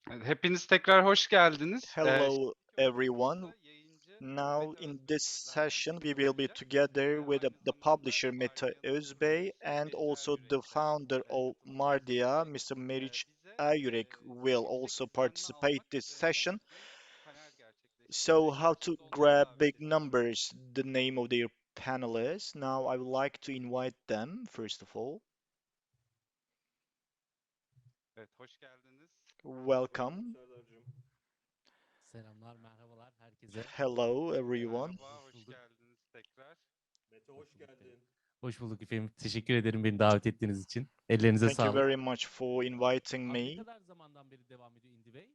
Hepiniz tekrar hoş geldiniz. Hello, everyone. Now, in this session, we will be together with the publisher Mete Özbey and also the founder of Mardia, Mr. Meriç Ayürek, will also participate this session. So, how to grab big numbers? The name of their panelists. Now, I would like to invite them first of all. Evet, hoş geldiniz. Hoş bulduk Welcome. Serdar'cığım. Selamlar, merhabalar herkese. Hello, everyone. Merhaba, Hoş hoş bulduk. geldiniz tekrar. Mete Hoş hoş bulduk efendim. geldin. Hoş bulduk efendim. Teşekkür ederim beni davet ettiğiniz için. Ellerinize Thank you sağlık. very much for inviting Abi ne me. kadar zamandan beri devam ediyor Indieway?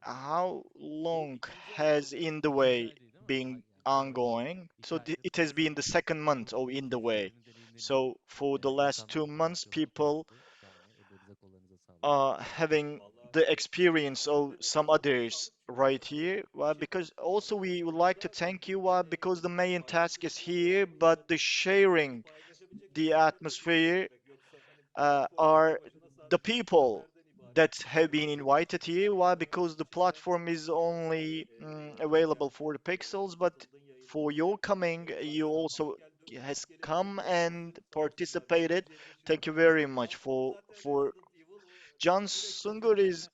How Bu long ikinci aydı. has In the İkinci Way ay değil mi? been Yani yaklaşık ongoing? iki aydır It has been the second month çok of In the keyifli Way. verimli deneyimlerimiz So for the last insanlarla 2 months, paylaşıyorlar. people Keyifli, canlı. Ellerinize kollarınıza sağlık. are having Valla the experience of sizlerin some ayağınıza others sağlık right çünkü here. Well, işin because also we would organizasyonu like to güzel. thank you, because the main task is Paylaşılmış here, olan but the bilgileri sharing paylaşabilecek the insanları da atmosphere getirmek. Yoksa hani platform are başlı başına the sadece people haberden that ibaret. have been invited here. Why? Bunların Because the içinde platform is only available sen for the pixels, but katıldın for yayınımıza. your coming, you Sen also bana gel diyorsun, has biz come gelebiliyoruz. and Sağ olsunlar. participated. Türkiye'de Thank you çünkü very much Can Sungur for zaten for Resident Evil. O John direkt Sungur katıldı. is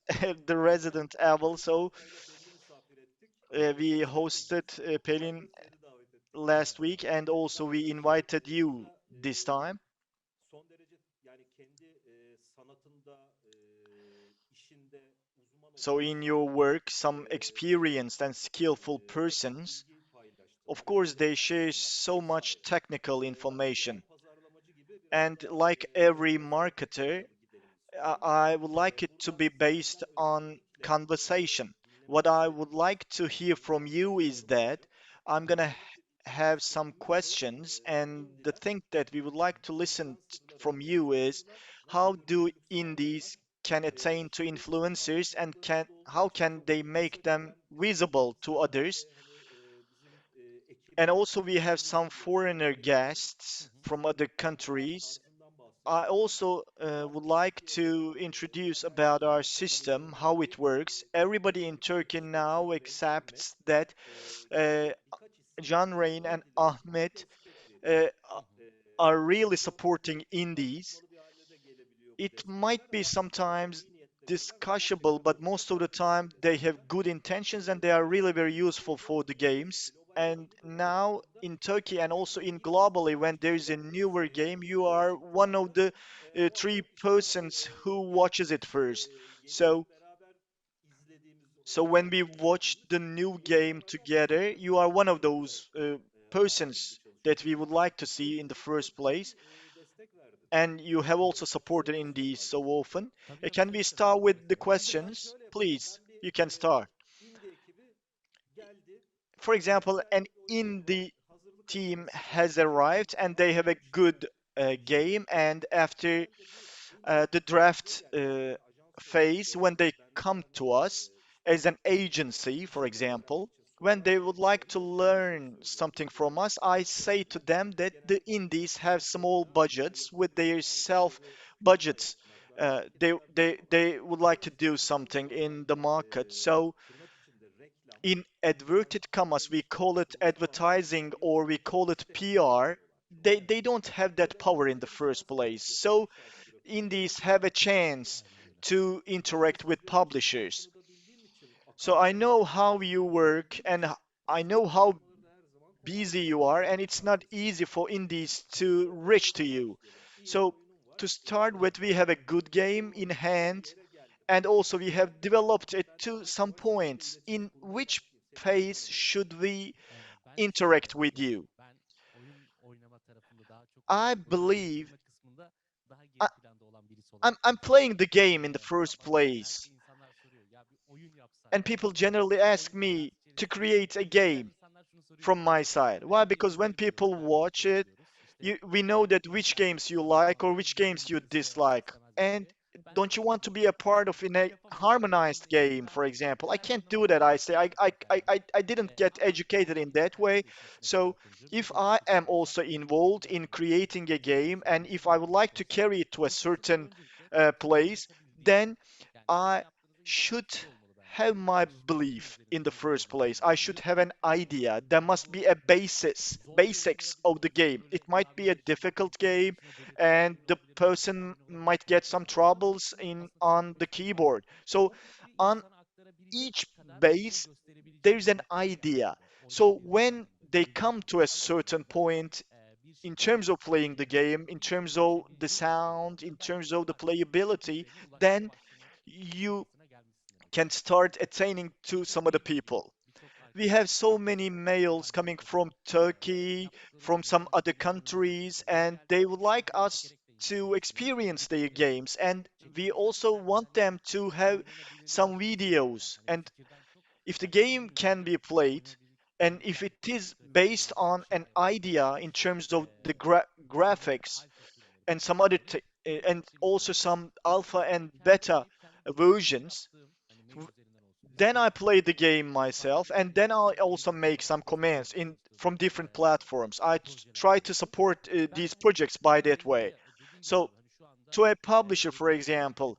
the resident Evil, so Detayla Pelin'i misafir ettik. we Çok hosted mutluyuz. Pelin Ayrıca seni de davet ettik. last week, and also Sen we işin invited you başında this time. son derece yani kendi sanatında, işinde uzman So olan in your insanlar work, some experienced and seninle skillful epey persons, bilgi of paylaştılar. course, they Projeler share anlattılar so much vesaire. technical Biz de hem information. pazarlamacı gibi biraz And daha like every sohbet marketer, tarzı gidelim istiyoruz. I would like it to Buradan be based sizlerden on özellikle conversation. dinlemek What I would istediğimiz like to hear from you is sorularım that olacak. I'm gonna have some İstediğimiz şu, questions, and the indiler thing that we would like to listen influencerları, from you is influencerlar nasıl how bir do özgürlük sağlıyorlar? indies can attain to Şimdi influencers, and can alanımızda olduğu how için can çok they kısa make them gelen visible to sen others. de hani bizim And ekibin also we have some kendisi foreigner guests from other var countries. tarzından I bahsedecek. also would like to introduce about our system, how it works. Everybody in Turkey Süreç now çok renkli. accepts that uh, Birkaç isim John Rain özür and dilerim Ahmet destek veriyor. uh, E, are really bu supporting hani indies. tartışmalı bir halde de gelebiliyor bu It might destekler be ama sometimes iyi niyetlerinden ve discussable, gerçekten but bizlere most of the katkı time sağlayan they have destekler. good intentions and they are really very useful for the games. Global And anlamda da bu now anlamda in Turkey and also in globally, indies when there is a taraftarları newer game, sayısı you are one of arttığında the three muhakkak işte persons who watches it geldiğimiz first. yeni So beraber izlediğimiz so when we oyunlardan watch gördüğümüz the new game uyarlamalar together, vesaire you are one of yapılarak those harman etmeye persons that we çalışıyoruz. would like to see in the Öncelikle first sen place. destek verdin. And you have also supported Şöyle indies sorularla so soracağım. often. Tabii tabii Can we seve seve. start with Seve the seve. Şimdi ben questions? şöyle yapacağım. Please, Ben bir you can start. indie ekibi geldi. For example, Güzel an bir oyunları var. indie Hazırlık team aşamasında. has arrived and they have a Geliştirme good game, aşamasında. and after Ben de bu the ekibe draft geldiğinde bir ajans phase, olarak when they come benden to us işte as an agency, for içerik üretmek example, için when sorular they would like to sorduklarında şöyle bir şey learn söylüyorum. something from us, I say to them that the Genellikle indies have small platformda budgets with their yapabilecek self altyapıları budgets. paylaşmaktan, They, marketler they, kurmadan they would like to biraz do bu something zaman in the market. So tırnak içinde reklam, in insan adverted commas, we call geliştirme, it kurumsal advertising altyapıyı or we call it PR. destekleyebiliyorlar. They don't have Ya that da power in the böyle bir first şans place. bırakıyorlar, So bir şans bırakıyorlar. indies Diyor ki have a ya chance Aynen öyle. to ben de interact with sizlerin publishers. gidişatını da bildiğim için, So akan I know suları how you da work, bildiğim and için I know sizlerin how çalışmaları da her zaman busy kulağımda. you are, and Onların it's not katkısı easy for indies to oradan reach to böyle you. başlayalım. İyi bir So oyunum var. to start with, we have a good game in Bu hand, yere geldim. and also we have Şimdi developed it ben to yavaş some yavaş senin de points. iletişim In kurmaya which başlayayım. Seni phase dinliyorum. should we Ben şöyle interact with yani you? ben oyun oynama tarafında daha çok I proje believe geliştirme kısmında daha I, geri planda olan birisi I'm olarak I'm çalışıyorum. playing the game in the Ama first bana genellikle place, insanlar soruyor ya bir oyun yapsak and people ya da generally bu ask oyun hayat me to içerisinde create a izleyen game insanlar şunu soruyor. from my side. Why? Hangi Because when oyunları biliyoruz, people hangi watch işleri it, biliyoruz? İşte we know hangi that which işler games you daha like or fazla which ilgi games you verilirse veya dislike. istemez And vesaire. Ben de don't you diyorum want to ki be a ben part of in a yapamıyorum. Bu harmonized konuda game, yetkiler for değil. example? I Her can't zaman do o that. I say şey mutlaka I didn't get ama educated in genellikle that way. herkes işin içine So katılınca bir if game I am yapacak olsam also involved in indilerle creating a game, and if iletişim I would kuracak like to olsam carry it to a bu kısımda certain öncelikle sizin place, yapabildiğiniz then yani sizin I yaptığınızı should have my belief in the first place. I should have an idea. There must be a basics of the game. It might be a difficult game, and the person might get some troubles in on the keyboard. So on each base, there's an idea. So when they come to a certain point in terms of playing the game, in terms of the sound, in terms of the playability, then you can start attaining to some of the people. We have so many mails coming from Turkey, from some other countries, and they would like us to experience their games. And we also want them to have some videos. And if the game can be played, and if it is based on an idea in terms of the graphics and some other and also some alpha and beta versions, then I play the game myself, and then I also make some comments in from different platforms. I try to support these projects by that way. So to a publisher, for example,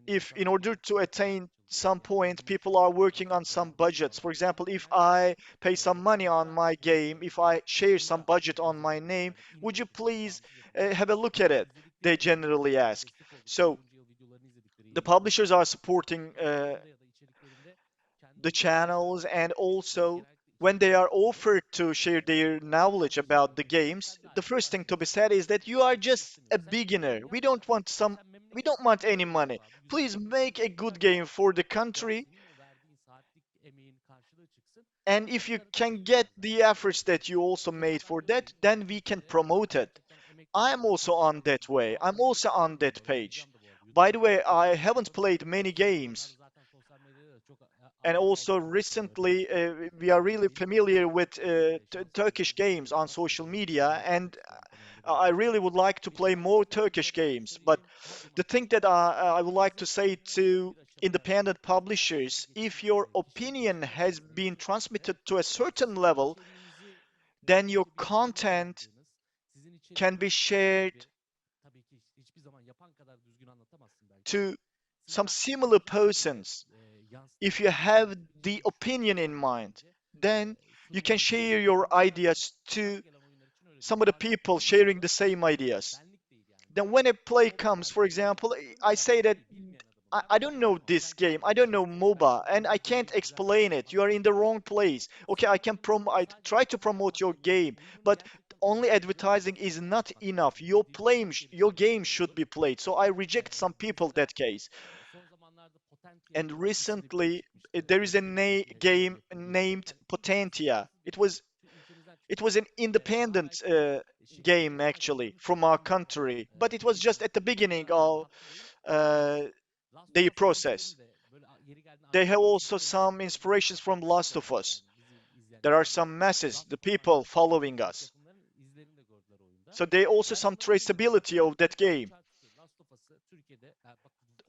if in order to attain some point people are working on some budgets, for example, if I pay some money on my game, if I share some budget on my name, would you please have a look at it, they generally ask. So the publishers are supporting the channels, and also when they are offered to share their knowledge about the games, the first thing to be said is that you are just a beginner. We don't want any money. Please make a good game for the country, and if you can get the efforts that you also made for that, then we can promote it. I'm also on that way. I'm also on that page. By the way, I haven't played many games, and also recently we are really familiar with Turkish games on social media, and I really would like to play more Turkish games. But the thing that I would like to say to independent publishers, if your opinion has been transmitted to a certain level, then your content can be shared to some similar persons. If you have the opinion in mind, then you can share your ideas to some of the people sharing the same ideas. Then when a play comes, for example, I say that I don't know this game, I don't know MOBA, and I can't explain it. You are in the wrong place. Okay, I try to promote your game, but only advertising is not enough. Your game should be played. So I reject some people that case. And recently there is a game named Potentia. It was an independent game actually from our country, but it was just at the beginning of uh, their process. They have also some inspirations from Last of Us. There are some masses, the people following us. So they also some traceability of that game.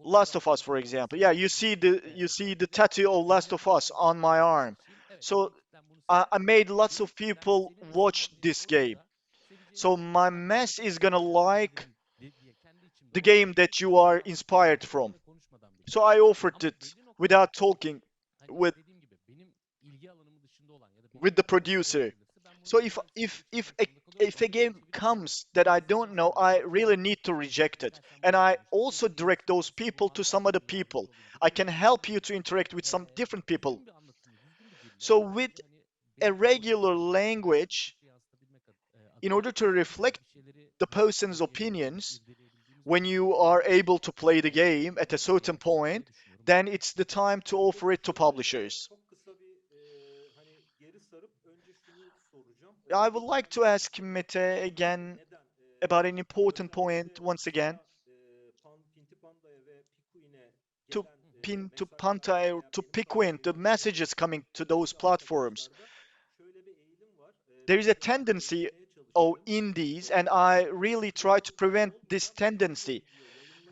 Last of Us, for example. Yeah, you see the tattoo of Last of Us on my arm. So I made lots of people watch this game. So my mass is gonna like the game that you are inspired from. So I offered it without talking with with the producer. So if a game comes that I don't know, I really need to reject it. And I also direct those people to some other people. I can help you to interact with some different people. So with a regular language, in order to reflect the person's opinions, when you are able to play the game at a certain point, then it's the time to offer it to publishers. Çok kısa bir hani geri sarıp önce şunu soracağım. I would Oradaki like hani to ask Mete insanların again neden about an important point özellikle once again. mesela Pinti Panda'ya ve Pikuin'e To gelen pin to mesajlarda Panta or veya to benim tarzda Piquint, the yorum yapan messages coming to those indie platforms. arkadaşlarda şöyle bir eğilim var. There Ben is a bunu tendency önlemeye of çalıştığım indies, and I really try to prevent this tendency. video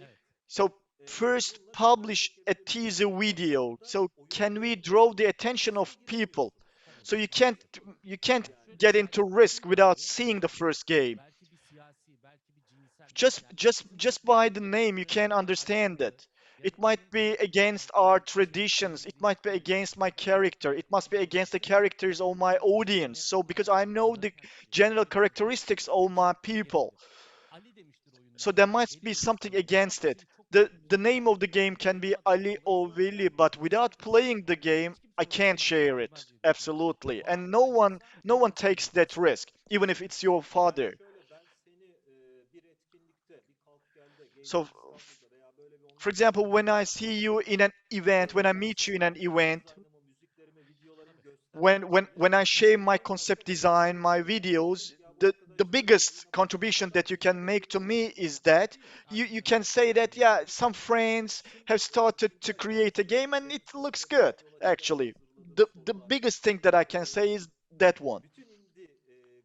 yayınlayıp So first onunla dikkat publish a çekebilirsin. teaser Daha video. sonrasında So can we oyunları draw the attention oyuna of people? girebilirsin. So you can't Yani get into risk without seeing the first game. Just by the name, you can understand it. It might be against our traditions. It might be against my character. It must be against the characters of my audience. So because I know the general characteristics of my people, so there must be something against it. The name of the game can be Ali or Veli, but without playing the game, I can't share it. Absolutely. And no one takes that risk, even if it's your Yani father. şöyle ben seni bir etkinlikte, bir kalk gelde, So, Gaming İstanbul'da veya böyle bir for online example, when I etkinlikte see you in an event, when görüyorum. I Ben meet you in sana an konsept event, dizaynımı, müziklerimi, videolarımı when gösterdiğim when anda when I share my insan concept muhakkak ilgi design, my duyuyor. videos, Diyecek ya bu the arkadaş böyle biggest oyuna contribution başlamadan that you can önce make to belli me bir is that you can say that, yeah, some friends işin have started to güzel create a tarafı, game and it senin looks bize good. dahil olacak Actually, hazırladığın the sorular. biggest thing that I can say is that one. Bütün indie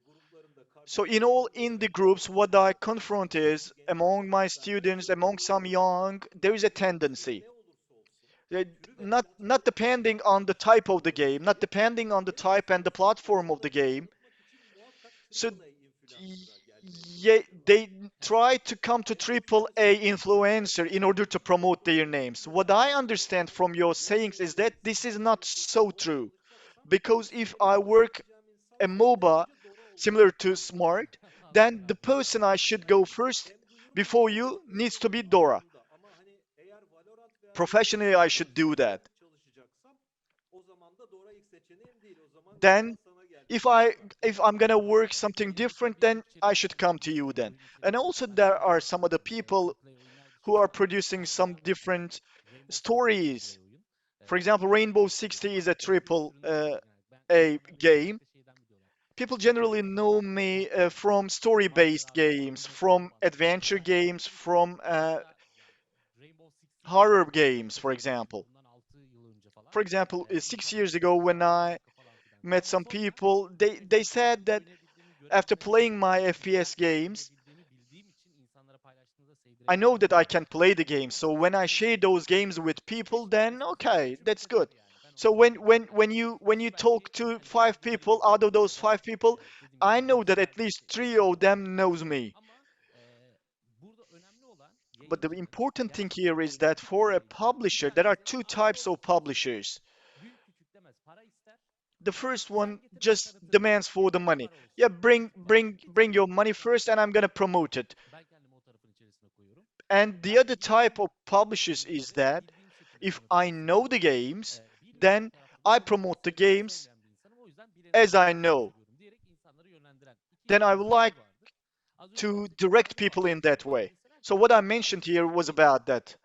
gruplarında So in all karşılaştığımız indie groups, what I confront is among my gençlikten ben students, şöyle among some görüyorum. young, there is a Mesele tendency. ne olursa olsun Uh, türü ve not platformu depending on the geliştirmek type of the game, not dolayısıyla depending on the en type and the lisanslı platform of the oyunlarını game. tanıtmak için muhakkak So AAA influencer'a gelmeye yeah, çalışıyorlar. they try to come to Senin triple düşüncen A nedir bu konuda? influencer in order to promote their names. What I understand from your Ne sayings is that this is söyleyebilirsin? not Belki so Dora true. çalışacaksan Because if senin I takip work edeceğin insan a senden MOBA önce Dora olmalı. similar to Smart, then the person I should go first Hem duyurmadan before önce you needs to be görmeli Dora. aslında. Ama hani eğer Valorant veya Professionally, I e-sporda should do that. çalışacaksam o zaman da Dora ilk seçeneğim değil. O zaman Then sana if gelmeliyim, I değil mi? if I'm gonna work something different, then I should come to you then. And also there are some other people who are producing some different stories. For example, Rainbow 60 is a triple A game. People generally know me from story-based games, from adventure games, from horror games, for example. For example, 6 years ago when I met some people, they said that after playing my FPS games, I know that I can play the game. So when I share those games with people, then okay, that's good. So when you talk to 5 people, out of those 5 people, I know that at least 3 of them knows me. But the important thing here is that for a publisher, there are two types of publishers. The first one just demands for the money. Yeah, bring your money first, and I'm gonna promote it. And the other type of publishers is that if I know the games, then I promote the games as I know. Then I would like to direct people in that way. So what I mentioned here was about that.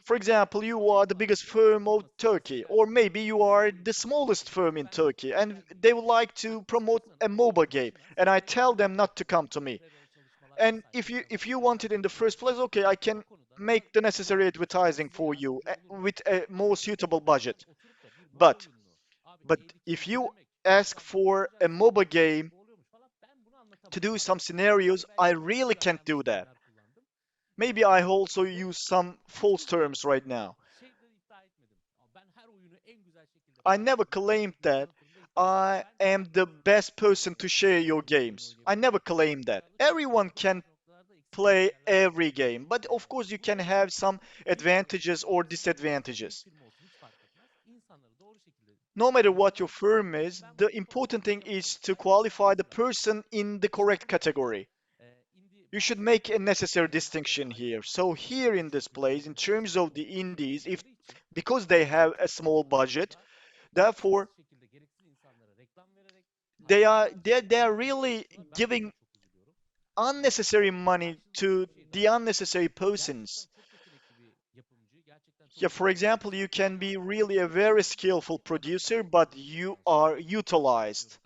For example, you are the biggest firm of Turkey, or maybe you are the smallest firm in Turkey, and they would like to promote a mobile game, and I tell them not to come to me. And if you want it in the first place, okay, I can make the necessary advertising for you with a more suitable budget. But but if you ask for a mobile game to do some scenarios, I really can't do that. Maybe I also use some false terms right now. I never claimed that I am the best person to share your games. I never claimed that. Everyone can play every game, but of course you can have some advantages or disadvantages. No matter what your firm is, the important thing is to qualify the person in the correct category. You should make a necessary distinction here. So here in this place, in terms of the indies, if because they have a small budget, therefore they are really giving unnecessary money to the unnecessary persons. Yeah, for example, you can be really a very skillful producer, but you are utilized.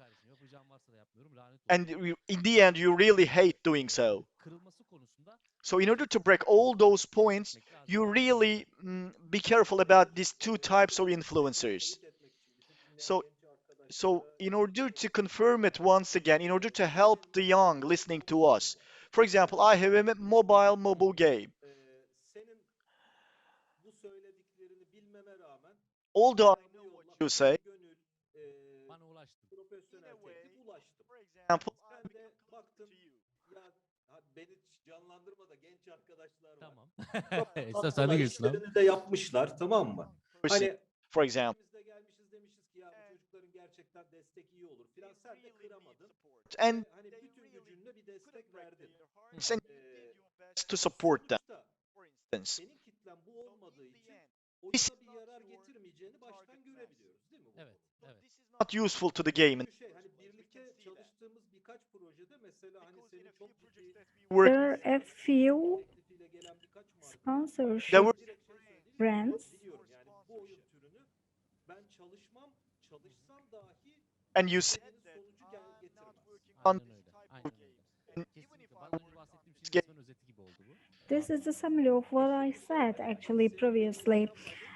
And in the end, you really hate doing so. So in order to break all those points, you really be careful about these two types of influencers. Teyit etmek için bütün dinleyen So, genç so arkadaşlara in order to confirm it once again, in order to help the young listening to us, for example, I have a mobile game. senin bu söylediklerini bilmeme rağmen Although I bana bu know what yolla you say, gönül, profesyonel teklif ulaştım. for example, Ben de baktım ya beni canlandırma da genç arkadaşlar var. Tamam. Tatlılar Sen de girsin abi. işlerini de yapmışlar, tamam mı? person, Hani for example, biz de gelmişiz demişiz ki ya bu çocukların gerçekten destek iyi olur filan. Sen de kıramadın. and Ve hani bütün gücünle bir destek verdin. and to support them, Sonuçta for instance. senin kitlen bu olmadığı için oyuna bir yarar getirmeyeceğini baştan görebiliyoruz değil mi bu Evet, konuda? evet. Not useful to the game. Çünkü hani birlikte çalıştığımız birkaç projede mesela hani senin çok ciddi Work, There are a few teklifiyle gelen birkaç marka there sponsorship were direkt şey söyleyeyim. brands Biliyorum yani bu oyun türünü ben çalışsam dahi and you said istediğiniz sonucu getirmez. Aynen öyle. Aynen öyle. Kesinlikle. Az önce bahsettiğim şeyin resmen özeti gibi oldu bu. this is the summary of what I said actually previously,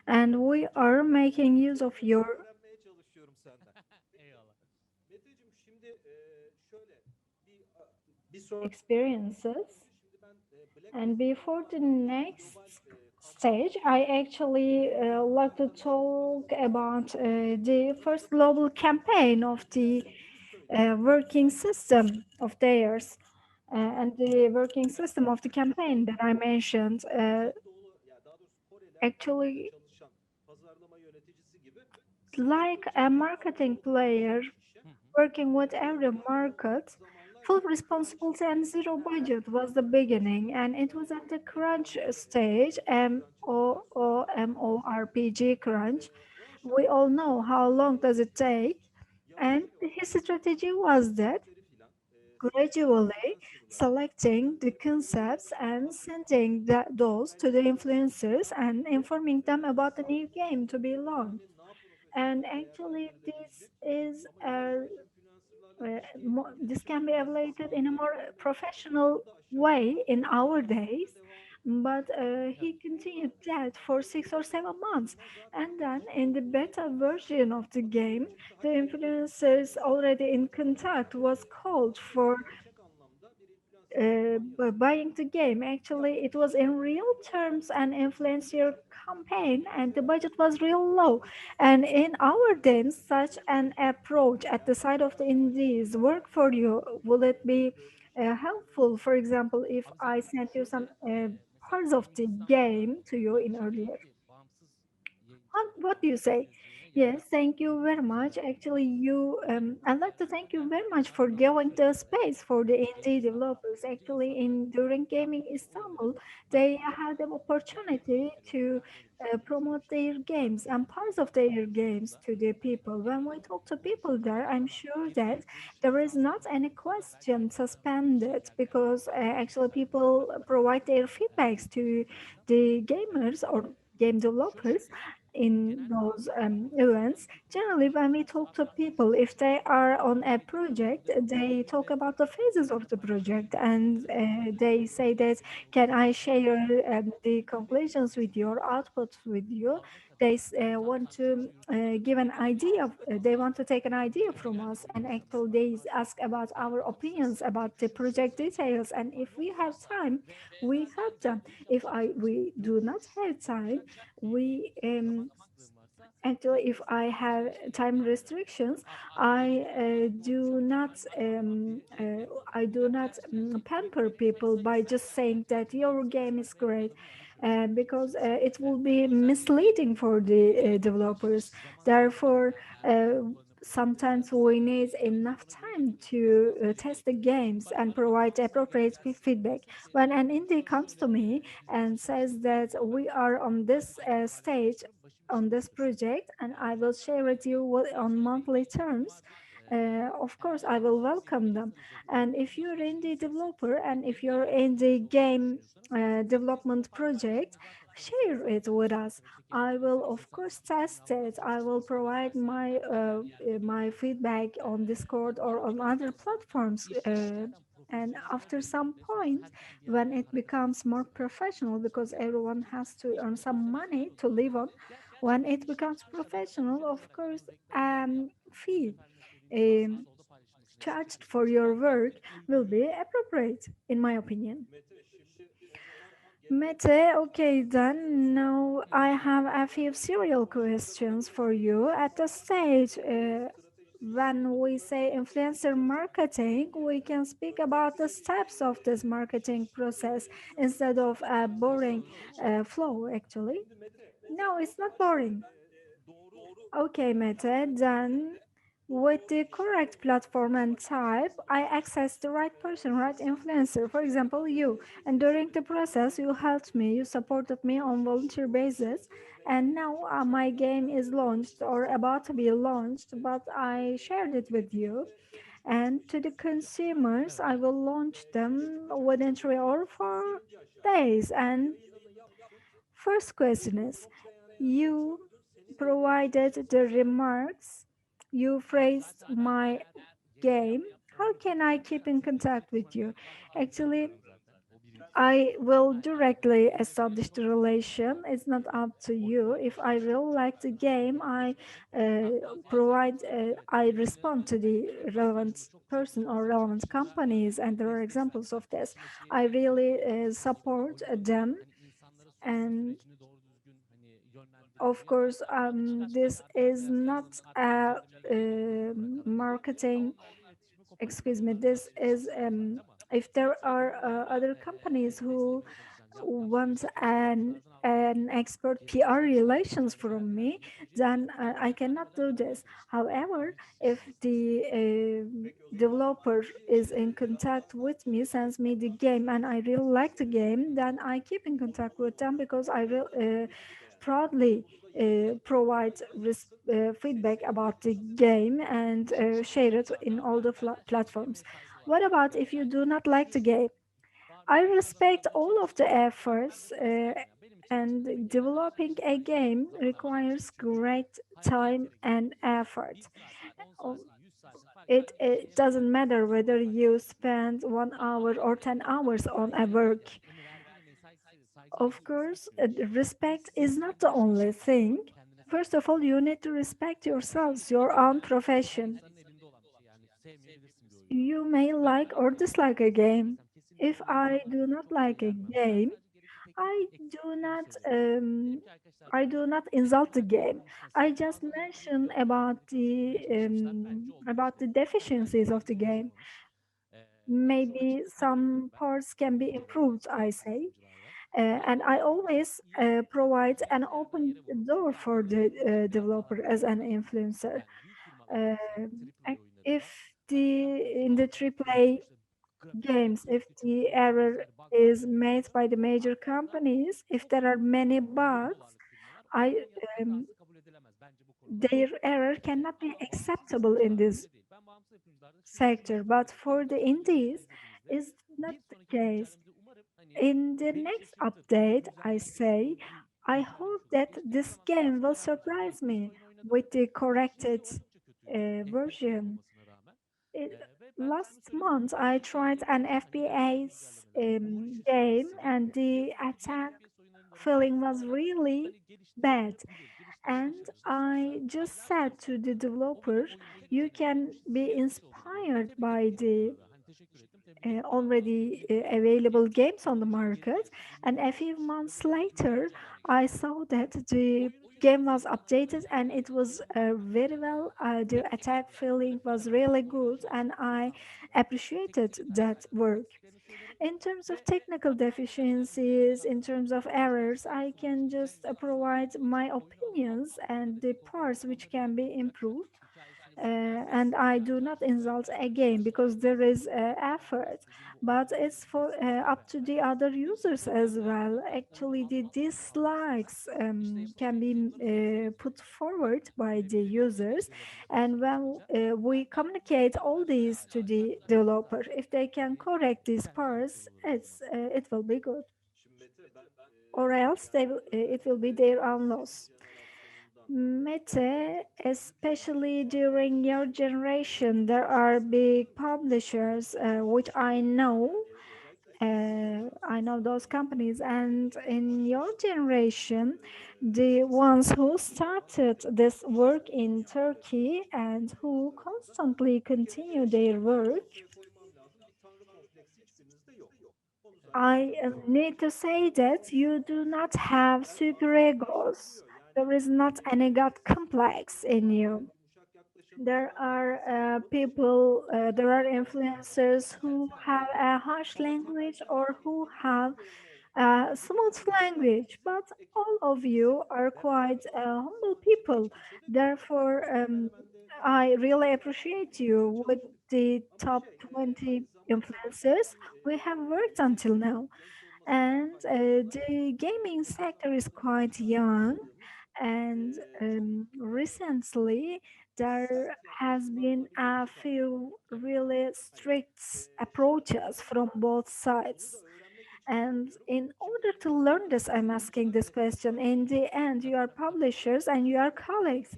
and we are making use of your Öğrenmeye çalışıyorum senden. Eyvallah. Meteciğim şimdi şöyle bir sonraki experiences. şimdi ben Black And Desert before the global, next kampanya stage, I actually like to talk about the first global campaign of the working system of theirs and the working system of the campaign that I mentioned. Doğulu, ya daha doğrusu Koreliler Actually, çalışan pazarlama yöneticisi gibi like a marketing player working with every market, full responsibility and zero budget was the beginning, and it was at the crunch stage, MOORPG crunch. We all know how long does it take, and his strategy was that gradually selecting the concepts and sending those to the influencers and informing them about the new game to be launched. And actually, this can be evaluated in a more professional way in our days. But he continued that for 6 or 7 months. And then in the beta version of the game, the influencers already in contact was called for buying the game. Actually, it was in real terms an influencer campaign, and the budget was real low. And in our days, such an approach at the side of the indies work for you? Will it be helpful? For example, if I sent you some parts of the game to you in earlier. What do you say? Yes, thank you very much. Actually, I'd like to thank you very much for giving the space for the indie developers. Actually, in during Gaming Istanbul, they had the opportunity to promote their games and parts of their games to the people. When we talk to people there, I'm sure that there is not any question suspended because actually people provide their feedbacks to the gamers or game developers in those events. Generally, when we talk to people, if they are on a project, they talk about the phases of the project and they say that, can I share the conclusions with you or outputs with you? They want to give an idea, they want to take an idea from us, and actually they ask about our opinions about the project details. And if we have time, we help them. If we do not have time, we actually, if I have time restrictions, I do not pamper people by just saying that your game is great, because it will be misleading for the developers. Therefore, sometimes we need enough time to test the games and provide appropriate feedback. When an indie comes to me and says that we are on this stage on this project and I will share with you on monthly terms, of course I will welcome them. And if you're in the developer and if you're in the game development project, share it with us. I will of course test it. I will provide my feedback on Discord or on other platforms, and after some point, when it becomes more professional, because everyone has to earn some money to live on, when it becomes professional, of course, fee um, charged for your work will be appropriate, in my opinion. Mete, okay, then now I have a few serial questions for you. At the stage, when we say influencer marketing, we can speak about the steps of this marketing process instead of a boring flow, actually. Şimdi Mete, o No, zaman it's not başta boring. doğru Okay, Mete, then with the correct platform and type, I access the right person, right influencer, for example, you. And during the process, you helped me, you supported me on volunteer basis. And now my game is launched or about to be launched, but I shared it with you. And to the consumers, I will launch them within 3 or 4 days. And first question is, you provided the remarks, you phrased my game. How can I keep in contact with you? Actually, I will directly establish the relation. It's not up to you. If I really like the game, I respond to the relevant person or relevant companies, and there are examples of this. I really support them, and of course, this is not a marketing. Excuse me. This is if there are other companies who want an expert PR relations from me, then I cannot do this. However, if the developer is in contact with me, sends me the game, and I really like the game, then I keep in contact with them because I will proudly provide feedback about the game and share it in all the platforms. What about if you do not like the game? I respect all of the efforts, and developing a game requires great time and effort. Oh, it doesn't matter whether you spend 1 hour or 10 hours on a work. Of course, respect is not the only thing. First of all, you need to respect yourselves, your own profession. You may like or dislike a game. If I do not like a game, I do not I do not insult the game. I just mention about the deficiencies of the game. Maybe some parts can be improved, I say. And I always provide an open door for the developer as an influencer. If in the AAA games, if the error is made by the major companies, if there are many bugs, I their error cannot be acceptable in this sector. But for the indies, is not the case. In the next update, I say, I hope that this game will surprise me with the corrected version. It, last month, I tried an FPS game, and the attack feeling was really bad. And I just said to the developer, you can be inspired by the already available games on the market. And a few months later, I saw that the game was updated and it was very well. The attack feeling was really good, and I appreciated that work. In terms of technical deficiencies, in terms of errors, I can just provide my opinions and the parts which can be improved. And I do not insult again because there is effort, but it's for up to the other users as well. Actually, the dislikes can be put forward by the users, and when we communicate all these to the developer, if they can correct these parts, it will be good, Şimdi Mete ben or else it will be their own loss. jenerasyonundan Mete, especially during your generation, there are big publishers, which I know. I know those companies, and in your generation, the ones who started this work in Turkey and who constantly continue their work, ortaya koymam lazım. Bir tanrı kompleksi hiçbirinizde yok. Onu zaten I biliyoruz. need to say that you do not have super egos. Yani There is not any God complex in you. yumuşak yaklaşım there are people, there are influencers who have a harsh language or who have smooth language, but all of you are quite humble people. Therefore, I really appreciate you with the top 20 influencers we have worked until now. And the gaming sector is quite young, and recently there has been a few really strict approaches from both sides. And in order to learn this, I'm asking this question. In the end, you are publishers and you are colleagues.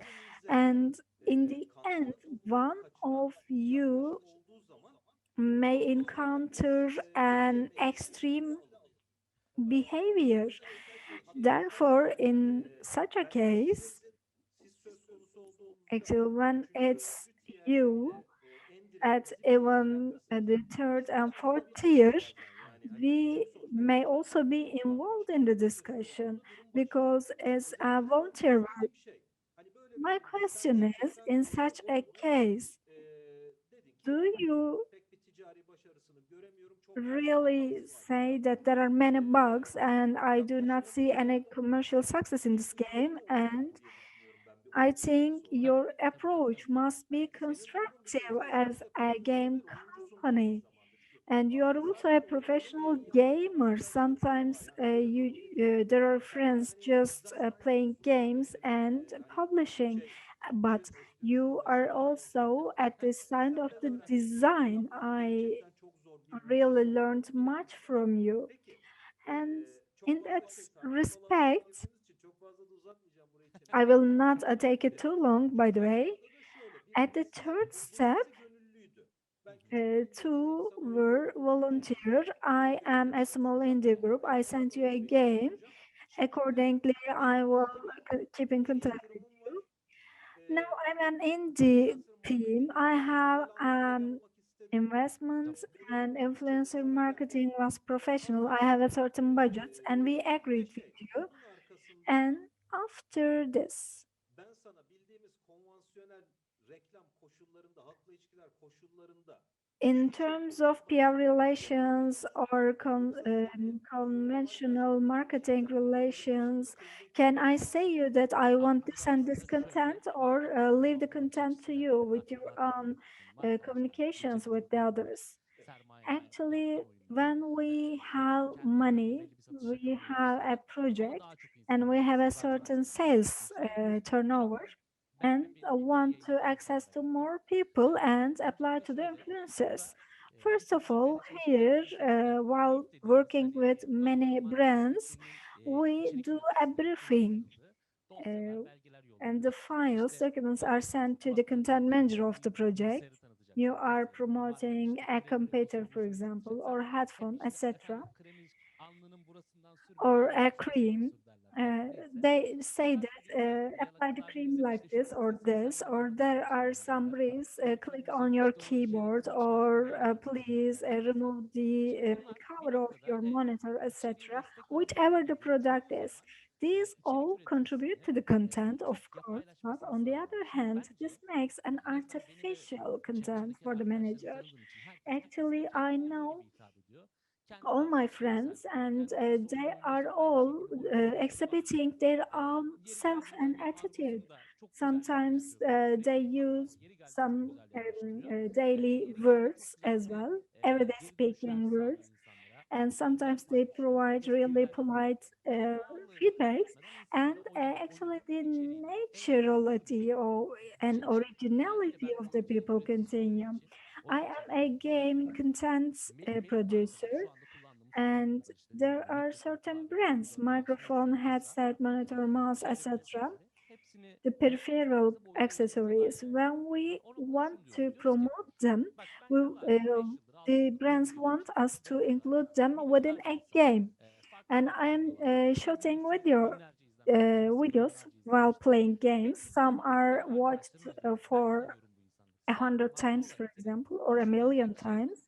And in the end, one of you may encounter an extreme behavior. Therefore, in such a case, actually, when it's you at even the third and fourth tier, we may also be involved in the discussion because as a volunteer work, my question is, in such a case, do you really say that there are many bugs and I do not see any commercial success in this game? And I think your approach must be constructive as a game company. And you are also a professional gamer. Sometimes there are friends just playing games and publishing, but you are also at the side of the design. I really learned much from you, and in that respect, I will not take it too long. By the way, at the third step, two were volunteer. I am a small indie group. I sent you a game. Accordingly, I will keep in contact with you. Now I'm an indie team. I have investments and influencer marketing was professional. I have a certain budget and we agreed with you. And after this, ben sana bildiğimiz konvansiyonel reklam koşullarında, halkla ilişkiler koşullarında in şu terms şekilde of PR anlatayım. relations or conventional marketing relations, can I say you that I want to send this content or leave the content to you with your own communications with the others? Actually, when we have money, we have a project and we have a certain sales turnover and want to access to more people and apply to the influencers. First of all, here, while working with many brands, we do a briefing uh, and the files, documents are sent to the content manager of the project. You are promoting a computer, for example, or headphone, etc., or a cream. They say that apply the cream like this or this, or there are some briefs, click on your keyboard, or please remove the cover of your monitor, etc., whichever the product is. These all contribute to the content, of course, but on the other hand, this makes an artificial content for the manager. Actually, I know all my friends, and they are all exhibiting their own self and attitude. Sometimes they use some daily words as well, everyday speaking words, and sometimes they provide really polite feedbacks. And actually, the naturality or and originality of the people continue. I am a game content producer, and there are certain brands, microphone, headset, monitor, mouse, etc., the peripheral accessories. When we want to promote them, the brands want us to include them within a game. And I'm shooting videos while playing games. Some are watched for 100 times, for example, or a million times.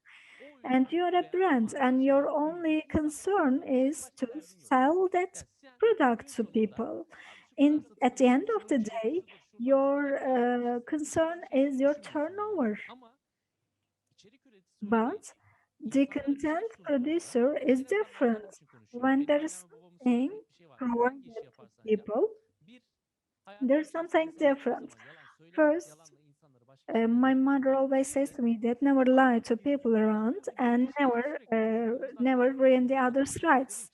And you're a brand, and your only concern is to sell that product to people. At the end of the day, Your concern is your turnover, Ama içerik üreticisi öyle değil. but the İnsanlara bir şey content sunuyorlar. producer Bir is kere adam anlamak different. için konuşuyor. When Benim there is annem ve babamın söylediği something hep bir şey var. Hangi işi provided to yaparsan yap. people, Bir, hayatın there's içerisinde something sana hiçbir different. zaman yalan söyleme. First, Yalanla insanları baş başa my bırakma. mother always Bir says de to me that never lie to people around and never ruin the other's rights.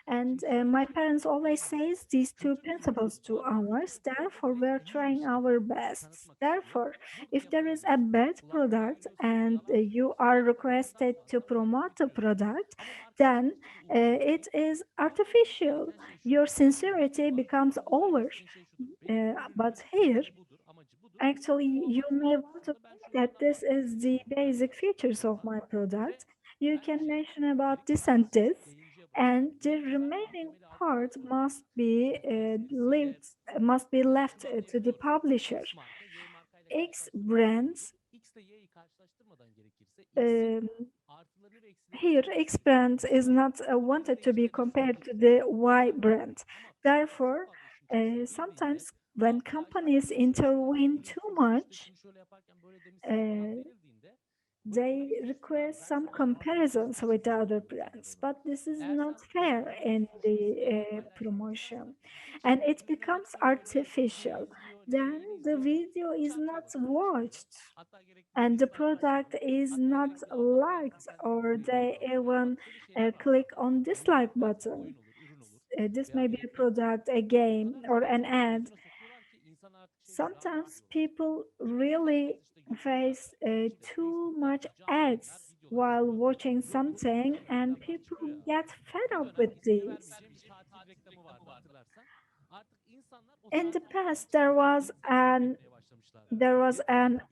And my parents always says these two principles to ours. Therefore, we are trying our best. Therefore, if there is a bad product and you are requested to promote the product, then it is artificial. Your sincerity becomes over. But here, actually, you may want to think that this is the basic features of my product. You can mention about this and this, and the remaining part must be left to the publisher. X brands X ile Y'yi karşılaştırmadan gerekirse um, artılarını ve eksilerini here X brand is not wanted to be compared to the Y brand. Therefore, sometimes when companies intervene too much, uh, they request some comparisons with the other brands, but this is not fair in the promotion, and it becomes artificial. Then the video is not watched and the product is not liked, or they even click on dislike button. This may be a product, a game, or an ad. Sometimes people really face too much ads while watching something, and people get fed up with these. In the past, there was an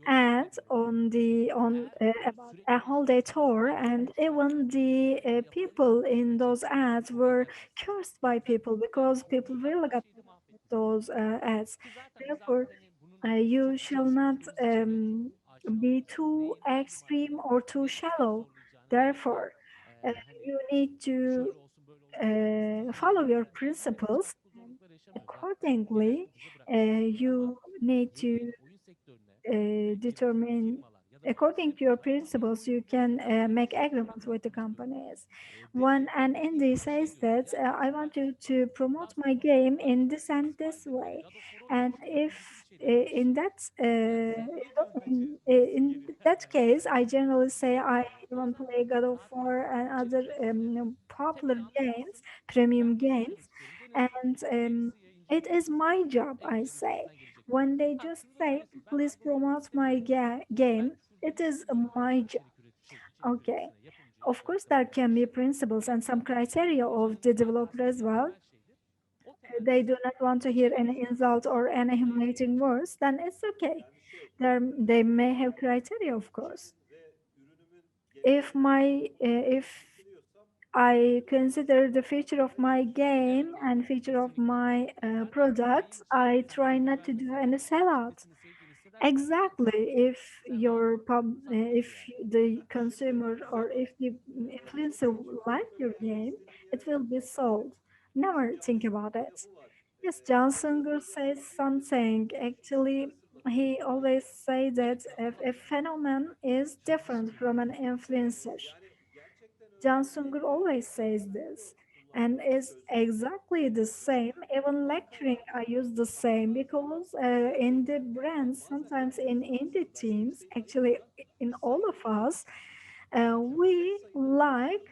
ad on the on about a holiday tour, and even the people in those ads were cursed by people because people really got those ads. Therefore, you shall not be too extreme or too shallow. Therefore, uh, you need to follow your principles. Accordingly, you need to determine according to your principles you can make agreements with the companies. When an indie says that I want you to promote my game in this and this way, and if in that case I generally say I want to play God of War and other popular games, premium games, and it is my job, I say. When they just say, please promote my game, it is my job. Okay. Of course, there can be principles and some criteria of the developer as well. They do not want to hear any insult or any humiliating words, then it's okay. They may have criteria, of course. If I consider the feature of my game and feature of my product, I try not to do any sellout. Exactly. If the consumer or if the influencer like your game, it will be sold. Never think about it. Yes, John Singer says something. Actually, he always say that a phenomenon is different from an influencer. John Singer always says this, and is exactly the same. Even lecturing, I use the same because in the brands, sometimes in the teams, actually in all of us, we like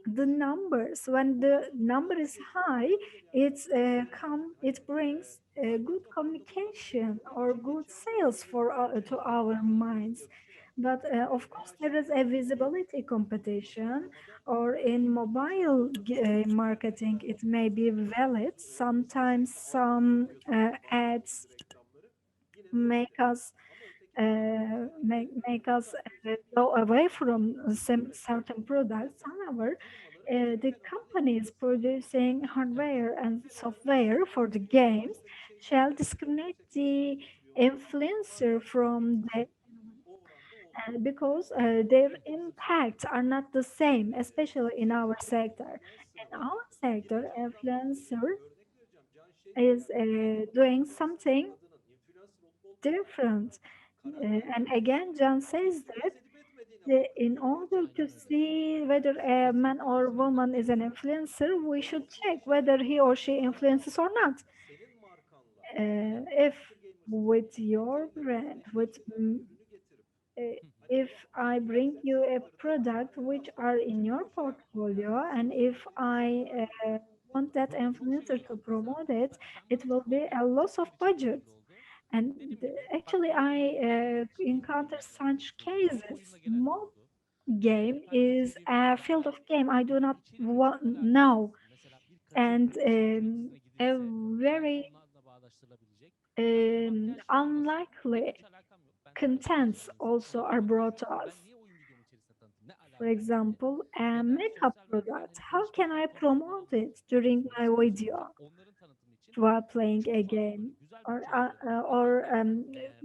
the numbers. When the number is high, it brings good communication or good sales for to our minds. But of course there is a visibility competition, or in mobile marketing it may be valid. Sometimes some ads make us make us go away from some certain products. However, the companies producing hardware and software for the games shall discriminate the influencer from the because their impacts are not the same, especially in our sector. In our sector, influencer is doing something different. Karar And vermemiz again, John says ilgimiz that edip etmediğine bağlı. in Değil mi order hocam? to Aynen öyle. see whether a man or woman is an influencer, we should check whether he or she influences or not. Senin markanla If with your brand, ürünü getirip uh, if I bring you a product which are in your portfolio, and if I want that influencer to promote it, it will be a loss of budget. And actually, I encounter such cases. Mob game is a field of game I do not know, and a very unlikely contents also are brought to us. For example, a makeup product. How can I promote it during my video while playing a game? Or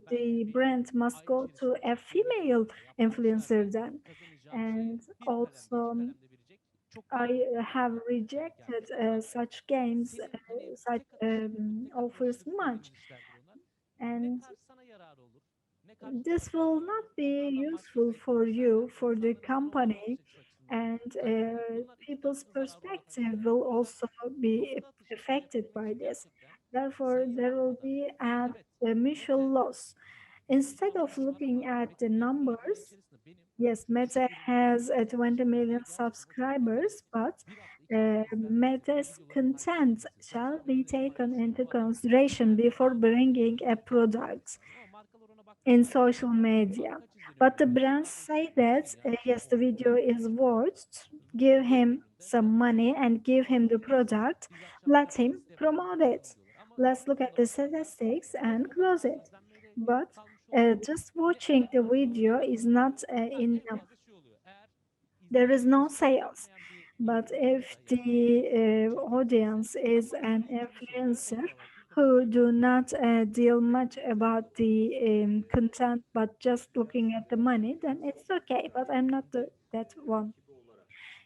the brand must go to a female influencer then. And also, I have rejected such games, such offers much, and this will not be useful for you, for the company, and people's perspective will also be affected by this. Therefore, there will be a mutual loss. Instead of looking at the numbers, yes, Meta has 20 million subscribers, but Meta's content shall be taken into consideration before bringing a product in social media. But the brands say that yes, the video is worth, give him some money and give him the product, let him promote it. Let's look at the statistics and close it. But just watching the video is not enough. There is no sales. But if the audience is an influencer who do not deal much about the content but just looking at the money, then it's okay. But I'm not that one.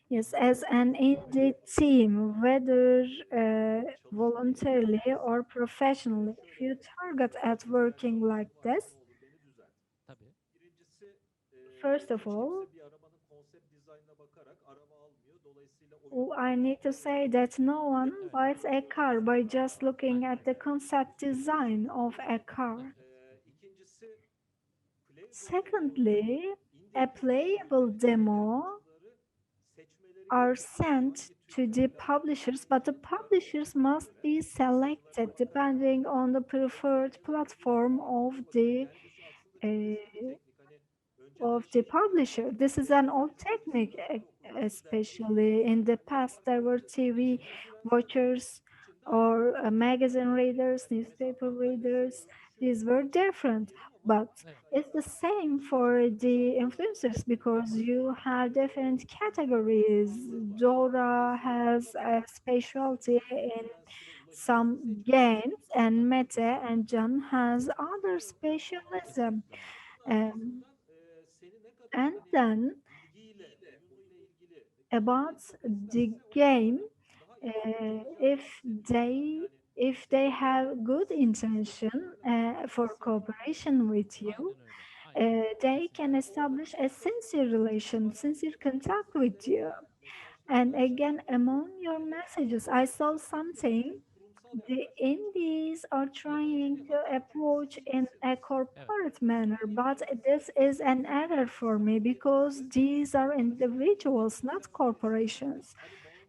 Yes, as an indie team, whether voluntarily or professionally, if you target at working like this, birincisi first of all, bir arabanın konsept dizaynına bakarak araba almıyor. Dolayısıyla I need to say that no one buys a car by just looking at the concept design of a car. İkincisi Secondly, a playable demo are sent to the publishers, but the publishers must be selected depending on the preferred platform uh, of the publisher. This is an old technique, especially in the past. There were TV watchers or magazine readers, newspaper readers. These were different, but it's the same for the influencers because you have different categories. Dora has a specialty in some games, and Mete and John has other specialism. Um, and then about the game, if they have good intention for cooperation with you, they can establish a sincere relation, sincere contact with you. And again, among your messages, I saw something. The indies are trying to approach in a corporate manner, but this is an error for me because these are individuals, not corporations.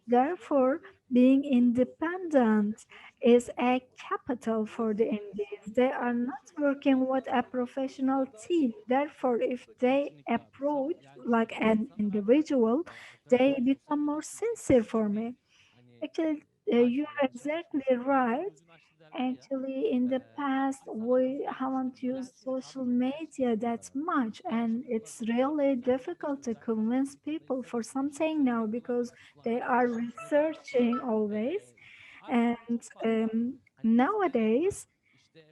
Therefore, being independent is a capital for the indies. They are not working with a professional team. Therefore, if they approach like an individual, they become more sincere for me. Actually, you are exactly right. Actually, in the past, we haven't used social media that much, and it's really difficult to convince people for something now because they are researching always. And nowadays,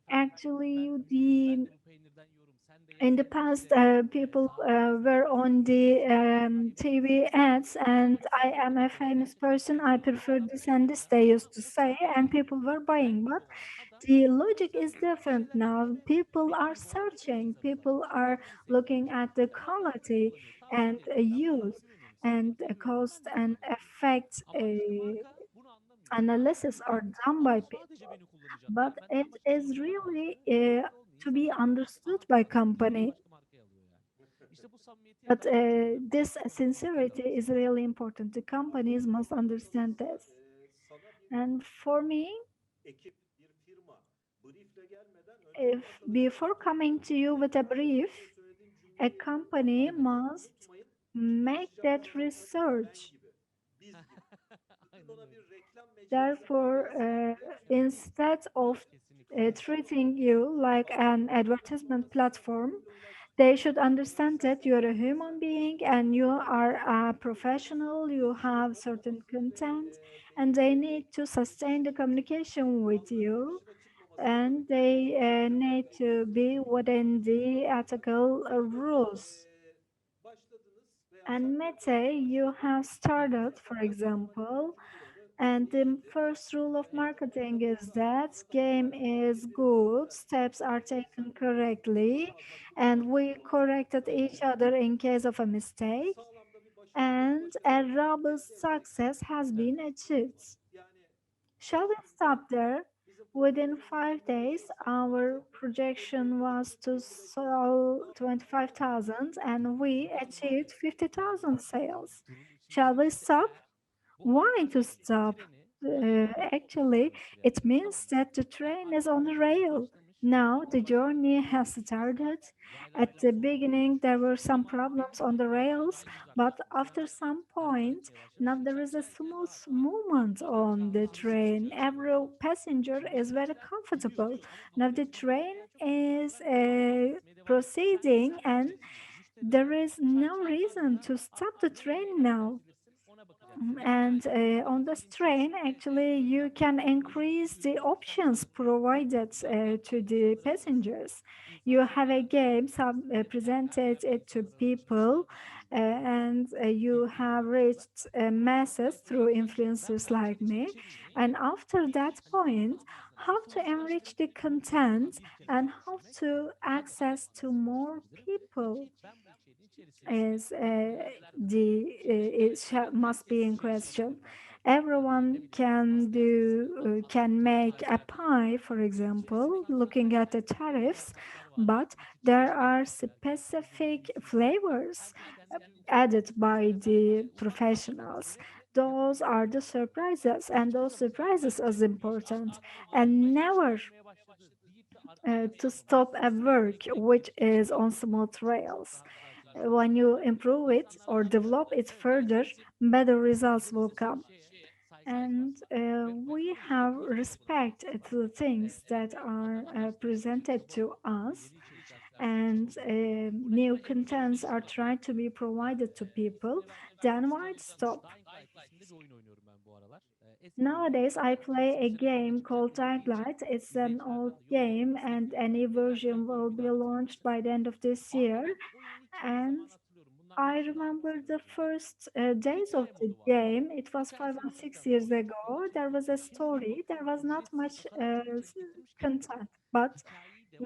actually, the In the past, people were on the TV ads, and I am a famous person. I prefer this and this, they used to say, and people were buying. But the logic is different now. People are searching, people are looking at the quality and use and cost and effect analysis are done by people. But it is really to be understood by company. But this sincerity is really important. The companies must understand this. Sana bir And for me, ekip, bir firma briefle gelmeden önce if başladıkları before coming to you with a az brief, önce söylediğin a cümleyi company must unutmayın. make that Japonların başına ben research. gibi. Biz gibi. Siz ona bir reklam mecrası Therefore, kurmalısınız diye instead of treating you like an advertisement platform, videoyla they should understand that you're a human being and you are a professional, you have certain content, and they need to sustain the communication with you, başına çıkmaması and gerekiyor. they Şöyle need to be within the ethical rules. başladınız veya And sen de Mete, you have started, for example, and the first rule of marketing is that game is good, steps are taken correctly, and we corrected each other in case of a mistake, sağlam da bir and a robust elde ettik. success has been achieved. Yani Shall we stop there? Within 5 days, our projection was to sell 25,000 and we achieved 50,000 sales. Shall we stop? Why to stop? Actually, it means that the train is on the rail. Now the journey has started. At the beginning, there were some problems on the rails, but after some point, now there is a smooth movement on the train. Every passenger is very comfortable. Now the train is proceeding, and there is no reason to stop the train now. And on this train, actually, you can increase the options provided to the passengers. You have a game, presented it to people, and you have reached masses through influencers like me. And after that point, how to enrich the content and how to access to more people is must be in question. Everyone can make a pie, for example, looking at the tariffs, but there are specific flavors added by the professionals. Those are the surprises, and those surprises is important. And never to stop a work which is on smooth rails. When you improve it or develop it further, better results will come. And we have respect to the things that are presented to us, and new contents are tried to be provided to people. Then why stop? Nowadays, I play a game called Taglight. It's an old game, and a new version will be launched by the end of this year. And I remember the first days of the game. It was 5 or 6 years ago. There was a story. There was not much content, but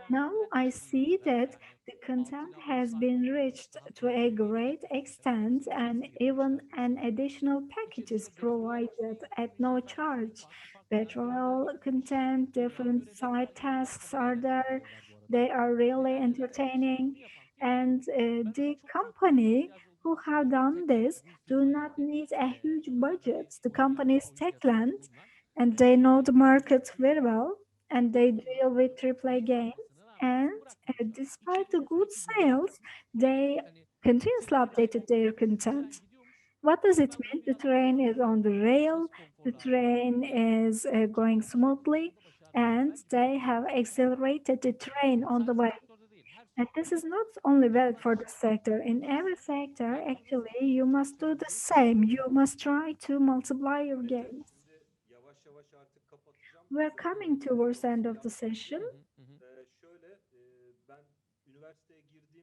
now I see that the content has been reached to a great extent, and even an additional package is provided at no charge. Petrol content, different side tasks are there. They are really entertaining, and the company who have done this do not need a huge budget. The company is Techland, and they know the market very well, and they deal with AAA games. And despite the good sales, they continuously updated their content. What does it mean? The train is on the rail, the train is going smoothly, and they have accelerated the train on the way. And this is not only valid for the sector. In every sector, actually, you must do the same. You must try to multiply your gains. Yavaş yavaş artık kapatacağım bu We're soruları. coming towards the end of the Yanlış session. şöyle ben üniversiteye girdiğim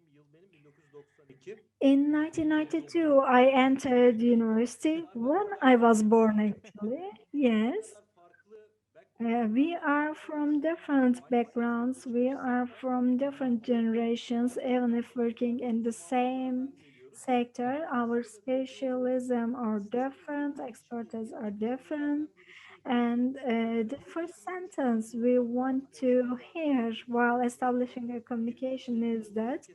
In 1992, I entered university when I was born, actually. Yes. We are from different backgrounds, we are from different generations, even if working in the same sector, our specialism are different, expertise are different, and the first sentence we want to hear while establishing a communication is that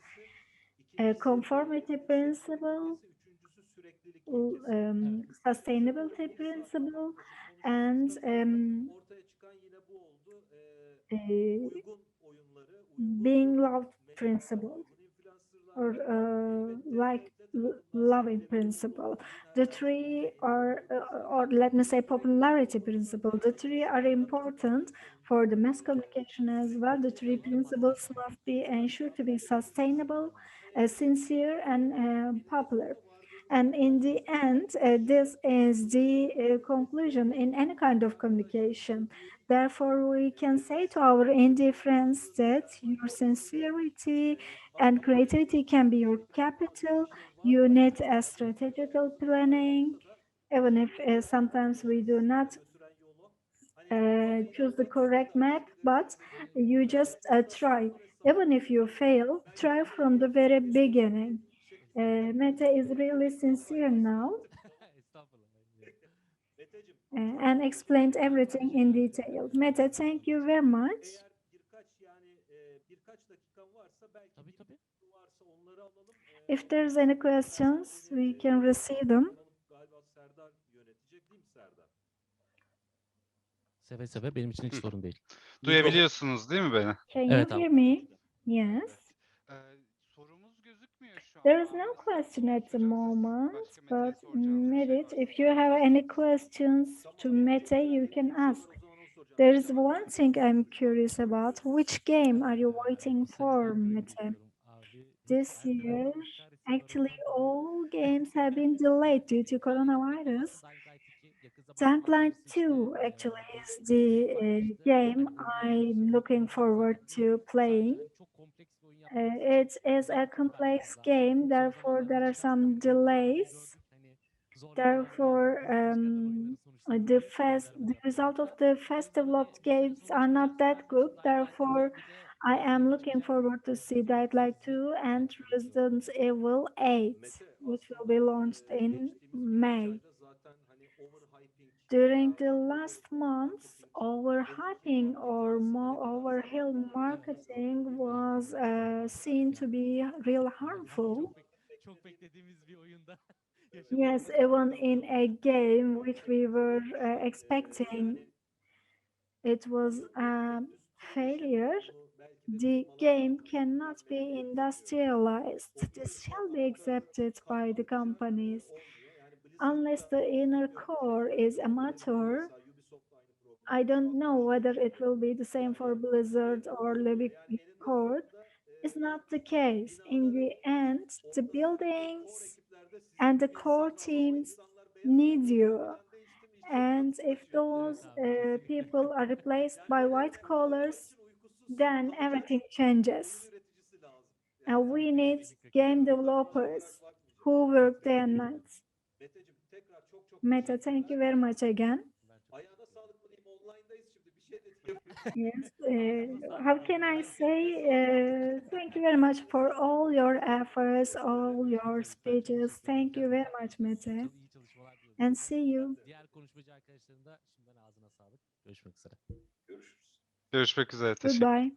conformity principle, sustainability principle, and being loved principle, or loving principle. The three are, or let me say popularity principle. The three are important for the mass communication as well. The three principles must be ensured to be sustainable, sincere, and popular. And in the end, this is the conclusion in any kind of communication. Therefore, we can say to our indie friends that your sincerity and creativity can be your capital. You need a strategical planning, even if sometimes we do not choose the correct map, but you just try. Even if you fail, try from the very beginning. Mete is really sincere now and explained everything in detail. Mete, thank you very much. If there's any questions, we can receive them. Seve seve, benim için hiç sorun değil. Duyabiliyorsunuz değil mi beni? Can you Evet abi. hear me? Yes. Sorumuz gözükmüyor şu There anda. is no Nasıl question at the konuşacağız? moment, Başka Mete'ye but soracağımız bir şey Merit, var. if you have any questions to Mete, you can ask. There is one thing I'm curious about. Which game are you waiting for, Mete? This year, actually, all games have been delayed due to coronavirus. Dying Light 2 actually is the game I'm looking forward to playing. It is a complex game, therefore there are some delays. Therefore, the result of the fast developed games are not that good. Therefore, I am looking forward to see Dying Light 2 and Resident Evil 8, which will be launched in May. During the last months, overhyping or more overhill marketing was seen to be real harmful. Çok beklediğimiz bir oyunda. Yes, even in a game which we were expecting, it was a failure. The game cannot be industrialized. This shall be accepted by the companies. Unless the inner core is amateur, I don't know whether it will be the same for Blizzard or Libbey Core. It's not the case. In the end, the buildings and the core teams need you. And if those people are replaced by white collars, then everything changes. And we need game developers who work day and night. Meta, thank you very much again. Yes, how can I say thank you very much for all your efforts, all your speeches. Thank you very much, Mete. İyi çalışmalar diliyorum. And see you. Diğer konuşmacı arkadaşların da şimdiden ağzına sağlık. Görüşmek üzere. Görüşmek üzere. Teşekkür Goodbye.